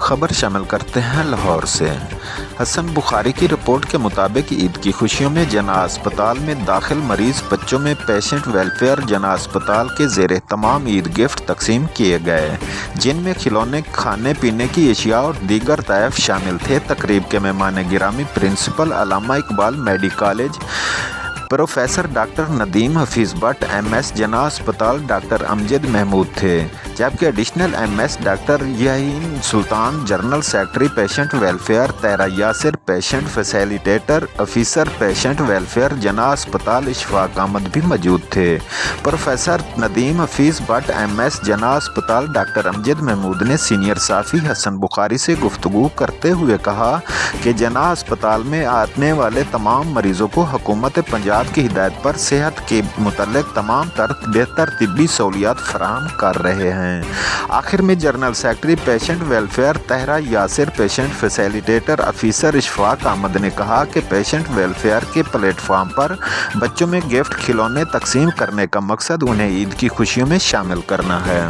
خبر شامل کرتے ہیں لاہور سے۔ حسن بخاری کی رپورٹ کے مطابق عید کی خوشیوں میں جناح اسپتال میں داخل مریض بچوں میں پیشنٹ ویلفیئر جناح اسپتال کے زیر اہتمام عید گفٹ تقسیم کیے گئے، جن میں کھلونے، کھانے پینے کی اشیاء اور دیگر تحائف شامل تھے۔ تقریب کے مہمان گرامی principal Allama Iqbal medical college professor doctor Nadeem Hafeez Butt M S Jinnah اسپتال ڈاکٹر امجد محمود تھے، جبکہ additional M S doctor Yahya Sultan general secretary patient welfare, Tahira Yasir patient facilitator officer patient welfare Jinnah اسپتال اشفاق احمد بھی موجود تھے۔ Professor Nadeem Hafeez Butt M S Jinnah اسپتال ڈاکٹر امجد محمود نے سینئر صحافی حسن بخاری سے گفتگو کرتے ہوئے کہا کہ جناح اسپتال میں آنے والے تمام مریضوں کو حکومت پنجاب کی ہدایت پر صحت کے متعلق تمام تر بہتر طبی سہولیات فراہم کر رہے ہیں۔ آخر میں general secretary patient welfare Tahira Yasir patient facilitator officer Ishfaq Ahmed نے کہا کہ پیشنٹ ویلفیئر کے پلیٹ فارم پر بچوں میں گفٹ کھلونے تقسیم کرنے کا مقصد انہیں عید کی خوشیوں میں شامل کرنا ہے۔